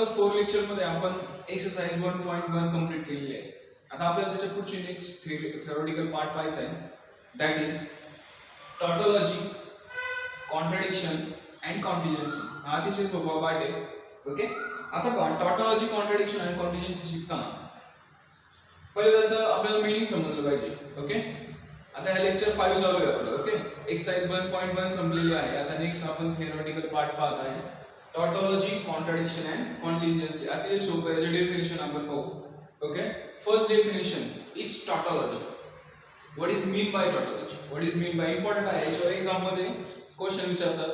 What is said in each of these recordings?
आतापर्यंत 4 लेक्चर मध्ये आपण एक्सरसाइज 1.1 कंप्लीट केलेली आहे. आता आपल्याला त्याच्या पुढची नेक्स्ट थेरोटिकल पार्ट पाहायचा आहे. That is tautology, contradiction and contingency. हा अतिशय सोपा पार्ट आहे. ओके, आता पहा टॉटोलॉजी, कॉन्ट्रडिक्शन अँड कॉन्टिन्युएन्सी शिकताना पहिले त्याचं आपल्याला मीनिंग समजलं पाहिजे. ओके, आता हे लेक्चर 5 चालू आहे आपलं. ओके, एक्सरसाइज 1.1 संपलेली आहे. आता नेक्स्ट आपण थेरोटिकल पार्ट पाहत आहे. Tautology, contradiction and contingency. अतिशय सोपं आहे. याचे डेफिनेशन आपण पाहू. Okay, first definition is tautology. What is mean by tautology? What is mean by important आहे. याच्यावर एक्झाम मध्ये क्वेश्चन विचारतात.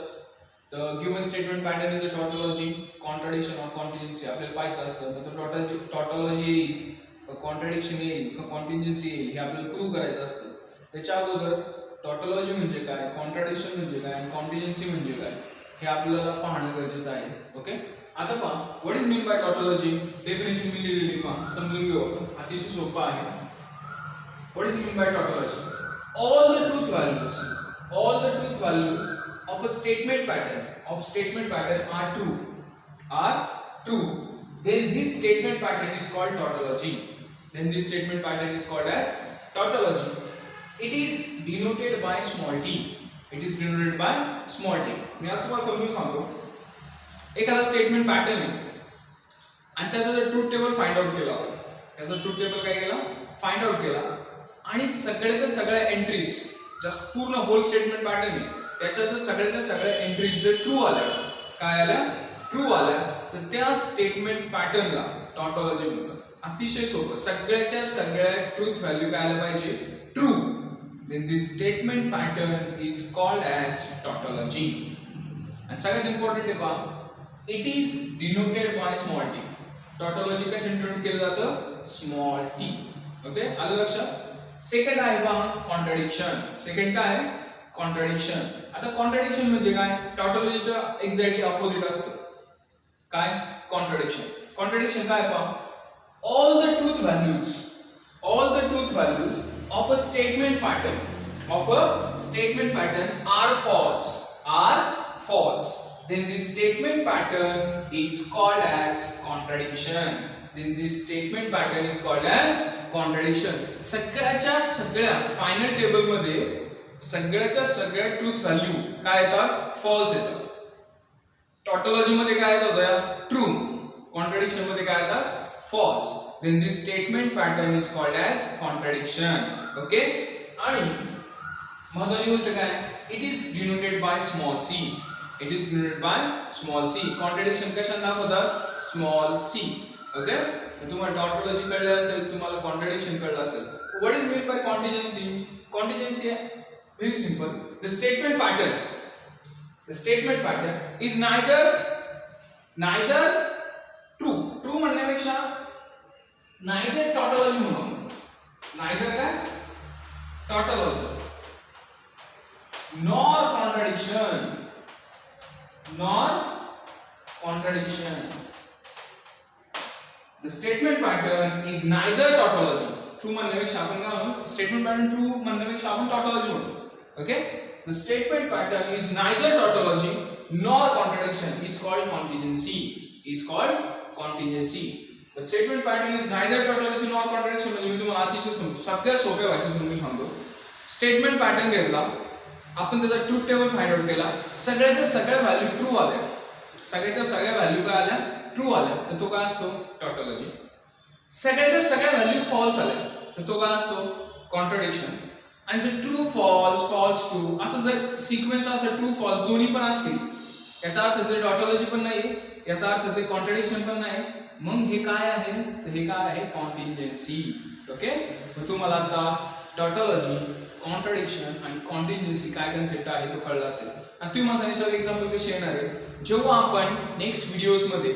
The given statement pattern is a tautology, contradiction or contingency. आपल्याला पाहायचं असतं तर टॉटोलॉजी येईल, कॉन्ट्रडिक्शन येईल, कॉन्टिन्युएन्सी येईल हे आपल्याला प्रूव्ह करायचं असतं. त्याच्या अगोदर टॉटोलॉजी म्हणजे काय, कॉन्ट्रडिक्शन म्हणजे काय आणि कॉन्टिन्युएन्सी म्हणजे काय हे आपल्याला पाहणं गरजेचं आहे. ओके, आता पहा what is mean by tautology. Definition मी लिहिलेली पहा, समजून घेऊ आपण. अतिशय सोपं आहे. What is mean by tautology? all the truth values of a statement pattern are true, then this statement pattern is called tautology. It is denoted by small t. मी आता तुम्हाला समजून सांगतो. एखादा स्टेटमेंट पॅटर्न आहे आणि त्याचा जर ट्रूथ टेबल फाइंड आउट केला, फाइंड आउट केला आणि सगळ्याच्या सगळ्या एंट्रीज जस्ट पूर्ण होल स्टेटमेंट पॅटर्न आहे त्याच्यात जर सगळ्याच्या सगळ्या एंट्रीज जर ट्रू आल्या, काय आल्या, ट्रू आल्या, तर त्या स्टेटमेंट पॅटर्नला टॉटोलॉजी म्हणतात. अतिशय सोपं. सगळ्याच्या सगळ्या ट्रूथ व्हॅल्यू काय आल्या पाहिजे, true. then this statement pattern is called as tautology. आणि सगळ्यात इम्पॉर्टंट आहे पहा, it is denoted by small t. Tautology कशाने डिनोट केलं जातं, स्मॉल t. ओके, आलं लक्षात. सेकंड आहे पहा कॉन्ट्रडिक्शन. सेकंड काय आहे, कॉन्ट्रडिक्शन. आता कॉन्ट्रडिक्शन म्हणजे काय, टॉटोलॉजीच्या एक्झॅक्टली ऑपोजिट असतं. काय, कॉन्ट्रडिक्शन. कॉन्ट्रडिक्शन काय पहा, all the truth values of a statement pattern are false, then this statement pattern is called as contradiction. सगळ्याच्या सगळ्या फायनल टेबल मध्ये सगळ्याच्या सगळ्या ट्रूथ व्हॅल्यू काय येतात, फॉल्स येतात. टॉटोलॉजी मध्ये काय येतात, ट्रू. कॉन्ट्रडिक्शन मध्ये काय येतात, false. then this statement pattern is called as contradiction. okay, आणि महत्त्वाची गोष्ट काय, it is denoted by small c. contradiction कशाने दाखवतात, स्मॉल c. ओके, तुम्हाला टॉटोलॉजी कळलं असेल, तुम्हाला कॉन्ट्रडिक्शन कळलं असेल. What is mean by contingency? Contingency very simple. The statement pattern is neither true म्हणण्यापेक्षा नायदर टॉटोलॉजी म्हणून, नायदर काय, tautology nor contradiction. The statement pattern is neither tautology. True म्हणण्यापेक्षा आपण काय म्हणू, स्टेटमेंट पॅटर्न ट्रू म्हणण्यापेक्षा आपण टॉटोलॉजी म्हणू. Okay, the statement pattern is neither tautology nor contradiction. It's called contingency. The statement pattern is neither tautology nor contradiction. म्हणजे मी तुम्हाला अतिशय सगळ्यात सोप्या भाषेत समजून सांगतो. स्टेटमेंट पॅटर्न घेतला, आपण त्याचा ट्रूथ टेबल फाइंड आउट केला, सगळ्याच्या सगळ्या व्हॅल्यू ट्रू आल्या, सगळ्याच्या सगळ्या व्हॅल्यू काय आल्या, ट्रू आल्या, तर तो काय असतो, टॉटोलॉजी. सगळ्याच्या सगळ्या व्हॅल्यू फॉल्स आल्या, तर तो काय असतो, कॉन्ट्रडिक्शन. आणि जर ट्रू फॉल्स ट्रू असं जर सिक्वेन्स असेल, ट्रू फॉल्स दोन्ही पण असतील, याचा अर्थ ते टॉटोलॉजी पण नाही, याचा अर्थ ते कॉन्ट्रडिक्शन पण नाही, मग हे काय आहे, तर हे काय आहे, कॉन्टिन्युएन्सी. ओके, मग तुम्हाला आता टॉटोलॉजी, कॉन्ट्रडिक्शन आणि कॉन्टिन्युएन्सी काय कन्सेप्ट आहे तो कळला असेल. आणि तुम्ही माझा याच्यावर एक्झाम्पल कसे येणार आहे, जेव्हा आपण नेक्स्ट व्हिडिओज मध्ये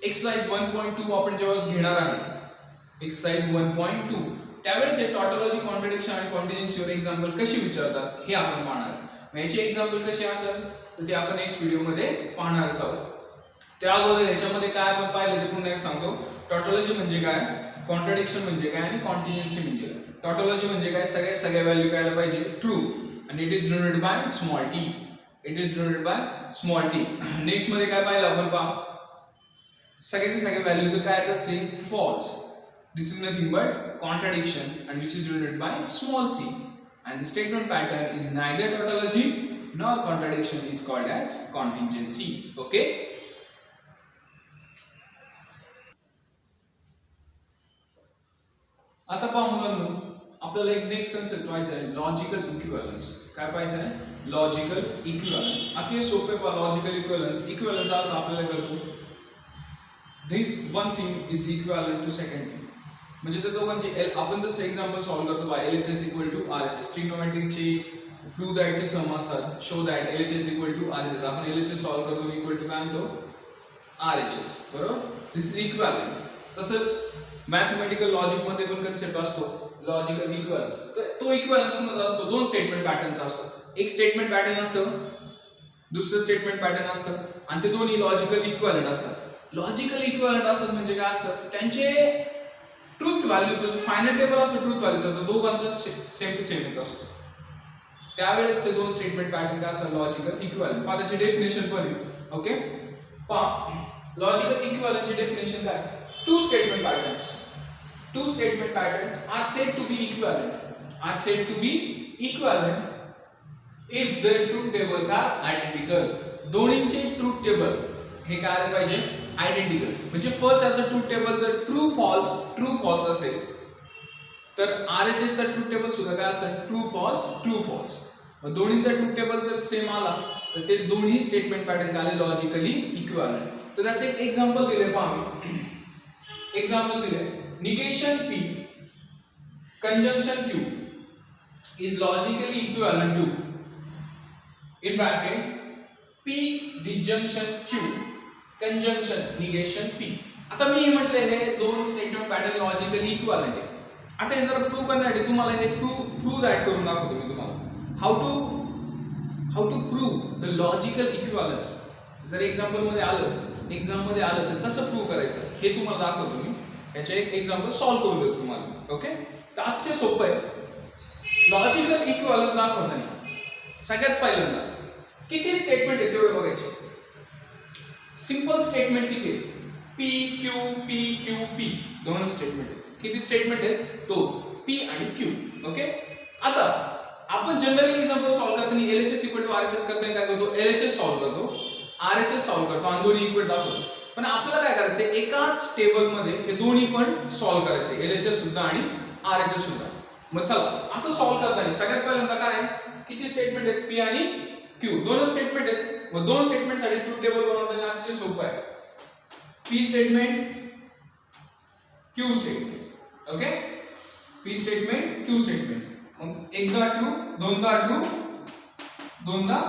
एक्सरसाइज 1.2 आपण जेव्हा घेणार आहे, एक्सरसाइज 1.2, त्यावेळेस हे टॉटोलॉजी, कॉन्ट्रडिक्शन आणि कॉन्टिन्युएन्सीवर एक्झाम्पल कशी विचारतात हे आपण पाहणार. मग याचे एक्झाम्पल कसे असेल तर ते आपण नेक्स्ट व्हिडिओमध्ये पाहणार आहोत. त्या अगोदर याच्यामध्ये काय आपण पाहिलं ते पुन्हा एक सांगतो. टॉटोलॉजी म्हणजे काय, कॉन्ट्रडिक्शन म्हणजे काय आणि कॉन्टिन्युएन्सी म्हणजे काय. टॉटोलॉजी म्हणजे काय, सगळ्या व्हॅल्यू काय पाहिजे, ट्रू, आणि it is denoted by small T. Next मध्ये काय पाहिलं आपण, पहा सगळ्याचे सगळे व्हॅल्यूज काय असतील false. This is nothing but contradiction and which is denoted by small c. And the statement pattern is neither tautology nor contradiction, is called as contingency. Okay. आता पाहू मुलांनो आपल्याला एक नेक्स्ट कन्सेप्ट पाहायचा आहे लॉजिकल इक्विव्हॅलन्स. काय पाहायचं आहे लॉजिकल इक्विव्हॅलन्स. अति सोपे पहा लॉजिकल इक्विव्हॅलन्स. इक्विव्हॅलन्स अर्थ आपल्याला करतो this one thing is equivalent to second thing. म्हणजे त्या दोघांची आपण जसं एक्झाम्पल सॉल्व्ह करतो by LHS equal to RHS. ट्रिग्नोमेट्रिकची प्रूव्ह दॅटचे सम असतात show that LHS equal to RHS. आपण LHS सॉल्व्ह करतो इक्वल टू काय म्हणतो RHS. बरोबर. This is equivalent. तसंच मॅथमॅटिकल लॉजिक मध्ये पण कन्सेप्ट असतो लॉजिकल इक्विव्हॅलन्स. तर तो इक्विव्हॅलन्स कोणाचा असतो दोन स्टेटमेंट पॅटर्नचा असतो. एक स्टेटमेंट पॅटर्न असतं दुसरं स्टेटमेंट पॅटर्न असतं आणि ते दोन्ही लॉजिकल इक्विव्हॅलंट असतात. लॉजिकल इक्विव्हॅलंट असतात म्हणजे काय असतं त्यांचे ट्रूथ व्हॅल्यू जो फायनल टेबल असतो ट्रूथ व्हॅल्यूचा तो दोघांचा सेम टू सेम येत असतो. त्यावेळेस ते दोन स्टेटमेंट पॅटर्न काय असतात लॉजिकल इक्विव्हॅलंट. पहा त्याची डेफिनेशन पण आहे. ओके पहा लॉजिकल इक्विव्हॅलंटची डेफिनेशन काय two statement patterns are said to be equivalent if their truth tables are identical. दोन्हींचे ट्रूथ टेबल हे काय आले पाहिजे आयडेंटिकल. म्हणजे फर्स्ट याचा ट्रूथ टेबल जर ट्रू फॉल्स असेल तर RHS चा ट्रूथ टेबल सुद्धा काय असेल ट्रू फॉल्स. दोन्हींचा ट्रूथ टेबल जर सेम आला तर ते दोन्ही स्टेटमेंट पॅटर्न आले लॉजिकली इक्विव्हॅलंट. तर त्याचे एक एक्झाम्पल दिले पहा आम्ही. एक्झाम्पल दिले negation P conjunction Q is logically equivalent to in bracket P disjunction Q conjunction negation P. आता मी म्हटले हे दोन स्टेटमेंट पॅटर्न लॉजिकली इक्विव्हॅलंट आहे. आता हे जर प्रूव्ह करण्यासाठी तुम्हाला हे प्रूव्ह दॅट करून दाखवतो मी तुम्हाला how to prove the logical equivalence. जर एक्झाम्पल मध्ये आलं तर कसं प्रूव्ह करायचं हे तुम्हाला दाखवतो मी. याचे एक एक्झाम्पल सॉल्व्ह करून देतो तुम्हाला. ओके तर अतिशय सोपं आहे. लॉजिकल इक्विव्हॅलन्स दाखवताना सगळ्यात पहिल्यांदा किती स्टेटमेंट आहे तेवढे बघायचे. सिंपल स्टेटमेंट किती आहे P दोन स्टेटमेंट आहेत. किती स्टेटमेंट आहेत दोन P आणि Q. ओके आता आपण जनरली एक्झाम्पल सॉल्व्ह करताना LHS इक्वल टू RHS करताना काय करतो LHS सॉल्व्ह करतो RHS सॉल्व्ह करतो आणि दोन्ही इक्वल दाखवतो. पण आपल्याला काय करायचं एकाच टेबल मध्ये हे दोन्ही पण सॉल्व्ह करायचे LHS सुद्धा आणि RHS सुद्धा. मग चला असं सॉल्व्ह करताना सगळ्यात पहिल्यांदा काय किती स्टेटमेंट आहेत P आणि Q दोन स्टेटमेंट आहेत. मग दोन स्टेटमेंट साठी ट्रूथ टेबल बनवताना अतिशय सोपं आहे. P statement Q statement. Okay P statement Q statement. मग एकदा ट्रू दोनदा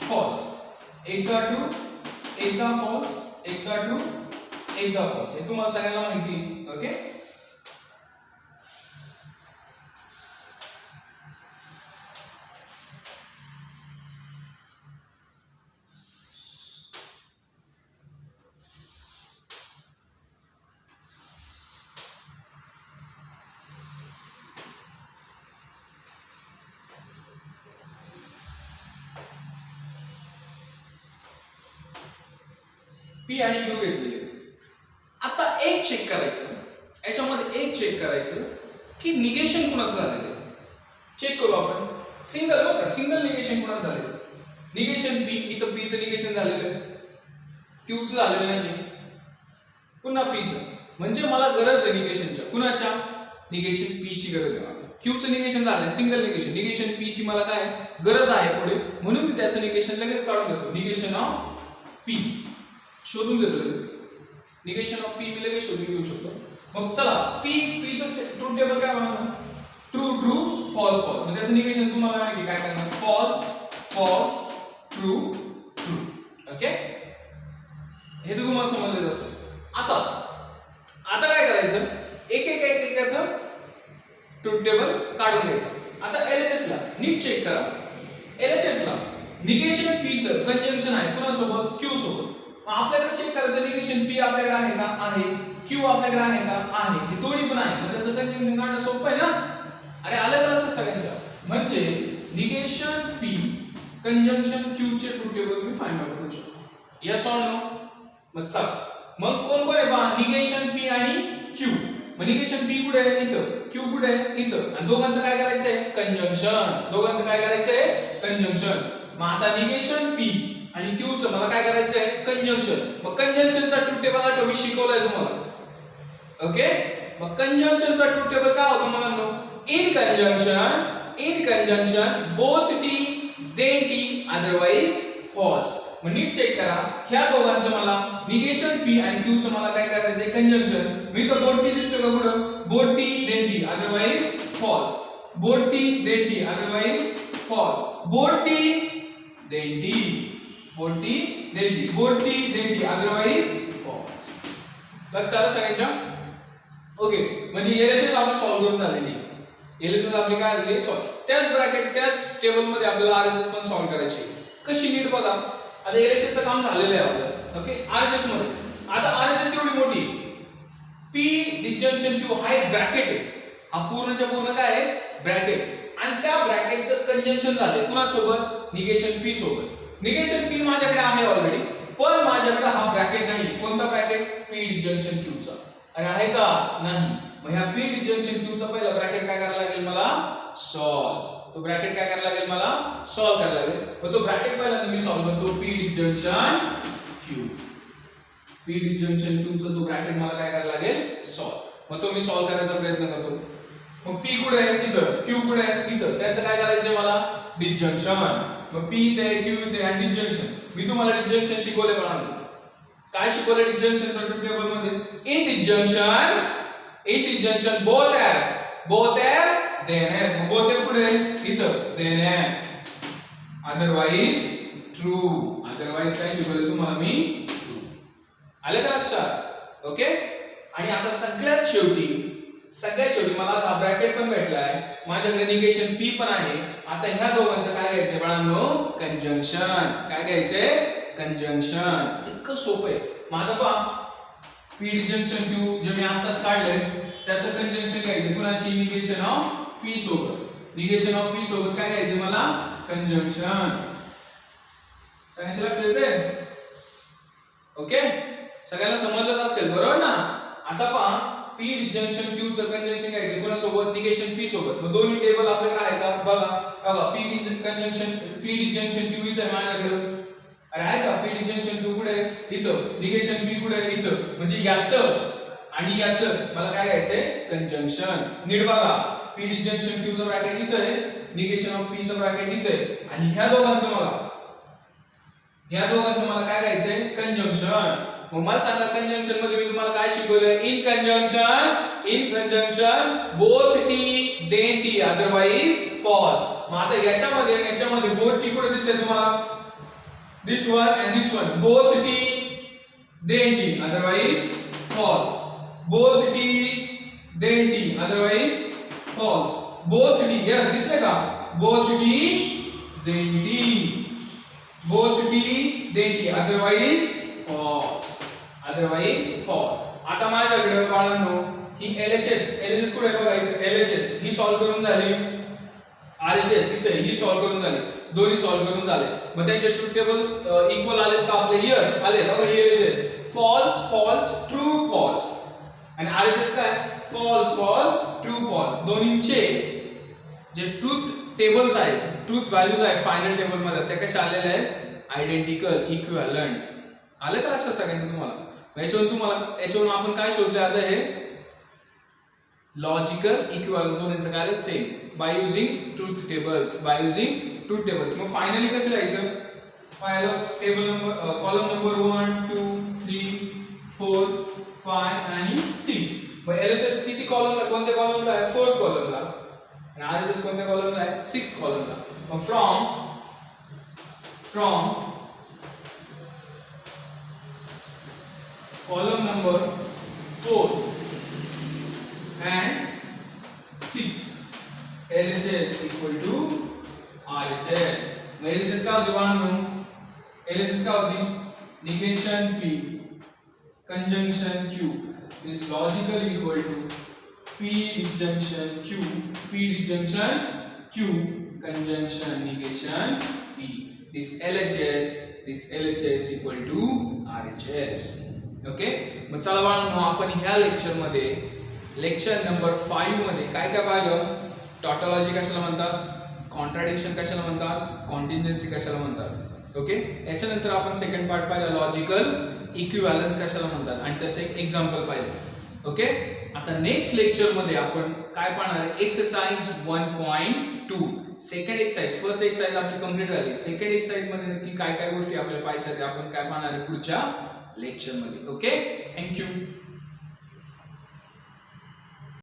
फॉल्स. एकदा ट्रू एकदा फॉल्स एकदा ट्रू एकदा फॉल्स. हे तुम्हाला सगळ्यांना माहिती आहे. ओके P आणि Q घेतलेले. आता एक चेक करायचं याच्यामध्ये एक चेक करायचं की निगेशन कुणाचं झालेलं आहे. चेक करू आपण सिंगल निगेशन कुणाचं झालेलं. निगेशन P इथं P चं निगेशन झालेलं आहे Q चं झालेलं नाही. पुन्हा P चं म्हणजे मला गरज आहे निगेशनच्या कुणाच्या निगेशन P ची गरज आहे. Q चं निगेशन झालंय सिंगल निगेशन P ची मला काय गरज आहे पुढे म्हणून मी त्याचं निगेशन लगेच काढून देतो. निगेशन ऑफ P शोधून देतो लगेच. निगेशन ऑफ P मी लगेच शोधून घेऊ शकतो. मग चला P चं ट्रूथ टेबल काय बनवणार ट्रू फॉल्स. मग त्याचं निगेशन तुम्हाला माहिती काय करणार फॉल्स ट्रू. ओके हे तर तुम्हाला समजलेलं असेल. आता काय करायचं एक याचं ट्रूथ टेबल काढून घ्यायचं. आता LHS ला नीट चेक करा. LHS ला निगेशन P चं कंजंक्शन आहे कुणासोबत Q सोबत. आपल्याकडे चेक करायचं निगेशन P आपल्याकडे आहे का आहे Q आपल्याकडे आहे का आहे. हे दोन्ही पण आहे. मग त्याचं कंजंक्शन काढणं सोपं आहे ना. अरे अलग अलग सगळ्यांच्या म्हणजे निगेशन P कंजंक्शन Q चे ट्रूथ टेबल मी फाइंड आउट करू शकतो. Yes or no. मग चला मग कोण कोण आहे पहा निगेशन पी आणि क्यू. मग निगेशन पी कुठे आहे इथं, क्यू कुठे आहे इथं, आणि दोघांचं काय करायचंय कंजंक्शन. दोघांचं काय करायचंय कंजंक्शन. मग आता निगेशन पी आणि क्यू चं मला काय करायचंय कंजंक्शन. मग कंजंक्शनचा ट्रूथ टेबल आठवलं मी शिकवलाय तुम्हाला. ओके, मग कंजंक्शनचा ट्रूथ टेबल काय होतं मुलांनो, in conjunction both T then T otherwise false. मग नीट चेक करा, ह्या दोघांचं मला निगेशन पी आणि क्यू चं मला काय करायचंय कंजंक्शन. मी तर बोथ टी दिसतोय का कुठं, both T then T otherwise false, both T then T otherwise false, both T then T, both T then T, both T then T otherwise false. लक्षात आलं सगळ्यांच्या. ओके, म्हणजे एलएचएस आपण solve करून झालेली. एलएचएस आपली काय झाली सॉल्व्ह. त्याच ब्रॅकेट त्याच टेबल मध्ये आपल्याला आरएचएस पण सॉल्व्ह करायची. कशी नीट बघा. आता एलएचएस चं काम झालेलं आहे आपलं. ओके, आरएचएस मध्ये आता आरएचएस एवढी मोठी पी डिस्जंक्शन क्यू हा एक ब्रॅकेट आहे. हा पूर्णच्या पूर्ण काय आहे ब्रॅकेट. आणि त्या ब्रॅकेटचं कंजंक्शन झालंय कुणासोबत, निगेशन पी सोबत. निगेशन पी माझ्याकडे आहे ऑलरेडी, पण माझ्याकडे हा ब्रॅकेट नाही. कोणता ब्रॅकेट, पी डिस्जंक्शन क्यू चा. अरे आहे का नाही. मग ह्या पी डिस्जंक्शन क्यू चा पहिला ब्रॅकेट काय करायला लागेल मला सॉल्व. तो ब्रॅकेट काय करायला लागेल मला सॉल्व करायला लागेल. मग तो ब्रॅकेट पहिल्यांदा मी सॉल्व करतो, P disjunction Q. P disjunction Q चा तो ब्रॅकेट मला काय करायला लागेल सॉल्व. मग तो मी सॉल्व करायचा प्रयत्न करतो. मग पी कुठे आहे इथं, क्यू कुठे आहे इथं, त्याचं काय करायचंय मला डिस्जंक्शन. मग पी इथे क्यू इथे आणि डिस्जंक्शन. मी तुम्हाला डिस्जंक्शन शिकवले पण काय शिकवलं डिस्जंक्शनच्या ट्रूथ टेबल मध्ये. In disjunction both F then F. मग बोथ एफ कुठे इथं then F otherwise true. Otherwise काय शिकवलं तुम्हाला मी ट्रू. आलं का लक्षात. ओके, आणि आता सगळ्यात शेवटी मला आता ब्रॅकेट पण भेटलाय, माझ्याकडे निगेशन पी पण आहे. आता ह्या दोघांचं काय घ्यायचंय बाळांनो कंजंक्शन. काय घ्यायचंय कंजंक्शन. इतकं सोपं आहे. माझं पहा पी डिस्जंक्शन क्यू जे मी आताच काढलंय त्याचं कंजंक्शन घ्यायचं कुणाशी, निगेशन ऑफ पी सोबत. निगेशन ऑफ पी सोबत काय घ्यायचं मला कंजंक्शन. सगळ्यांच्या लक्षात येते. ओके, सगळ्यांना समजलं असेल बरोबर ना. आता पहा पी डिस्जंक्शन क्यू चं कंजंक्शन घ्यायचं कोणासोबत, निगेशन पी सोबत. मग दोन्ही टेबल आपल्याकडे आहे का बघा. पी डिस्जंक्शन क्यू इथे माझ्याकडे अरे आहे का. पी डिस्जंक्शन क्यू कुठे इथं, निगेशन पी कुठे इथं. म्हणजे याचं आणि याचं मला काय घ्यायचंय कंजंक्शन. नीट बघा, पी डिस्जंक्शन क्यू चं ब्रॅकेट इथं आहे, निगेशन ऑफ पी चं ब्रॅकेट इथं आहे, आणि ह्या दोघांचं मला काय घ्यायचंय कंजंक्शन. मग मला सांगा कंजंक्शन मध्ये मी तुम्हाला काय शिकवलंय. In conjunction both T then T otherwise false. मग आता याच्यामध्ये बोथ टी कुठे दिसेल तुम्हाला, this one and this one, both t then t otherwise false, both t then t otherwise false, both t yes दिसले का, both t then t, both t then t otherwise false. आता माझ्याकडे बाळांनो ही LHS कुठे आहे बघा इथे. LHS ही solve करून झाली, RHS इथे ही सॉल्व करून झाली, दोन्ही सॉल्व करून झाले. मग त्यांचे ट्रूथ टेबल इक्वल आलेत का आपले, यस आले. बघा हे फॉल्स ट्रू फॉल्स, आणि RHS काय फॉल्स ट्रू फॉल्स. दोन्हींचे जे ट्रूथ टेबल्स आहेत, ट्रूथ व्हॅल्यूज आहेत फायनल टेबल मध्ये, त्या कशा आलेल्या आहेत आयडेंटिकल इक्विव्हॅलंट. आले का लक्षात सगळ्यांचं तुम्हाला. याच्यावरून आपण काय शोधले आता हे लॉजिकल इक्विव्हॅलंट दोन्हींचं काय same by using truth tables. मग फायनली कसं लिहायचं, पहिलं टेबल नंबर कॉलम नंबर 1 2 3 4 5 आणि 6. मग LHS किती कॉलमला, कोणत्या कॉलमला आहे, 4th कॉलमला, आणि RHS कोणत्या कॉलमला आहे, 6th कॉलमला. मग from column number 4 and 6 LHS equal to RHS. मग LHS काय होती बाळांनो, LHS काय होती negation P conjunction Q is logically equal to P disjunction Q conjunction negation P. This LHS equal to RHS. Okay, मग चला बाळांनो, आपण ह्या लेक्चरमध्ये लेक्चर नंबर 5 मध्ये काय काय पाहिलं? टॉटॉलॉजी कशाला म्हणतात, कॉन्ट्राडिक्शन कशाला म्हणतात, कॉन्टिन्युएन्सी कशाला म्हणतात. ओके, याच्यानंतर आपण सेकंड पार्ट पाहिला, लॉजिकल इक्विव्हॅलन्स कशाला म्हणतात आणि त्याचं एक एक्झाम्पल पाहिलं. ओके, आता नेक्स्ट लेक्चर मध्ये आपण काय पाहणार आहे? Exercise 1.2. Second exercise, first exercise आपली कंप्लीट झाली. सेकंड एक्सरसाइज मध्ये नक्की काय काय गोष्टी आपल्याला पाहायच्या ते आपण काय पाहणार आहे पुढच्या लेक्चर मध्ये. Okay, thank you.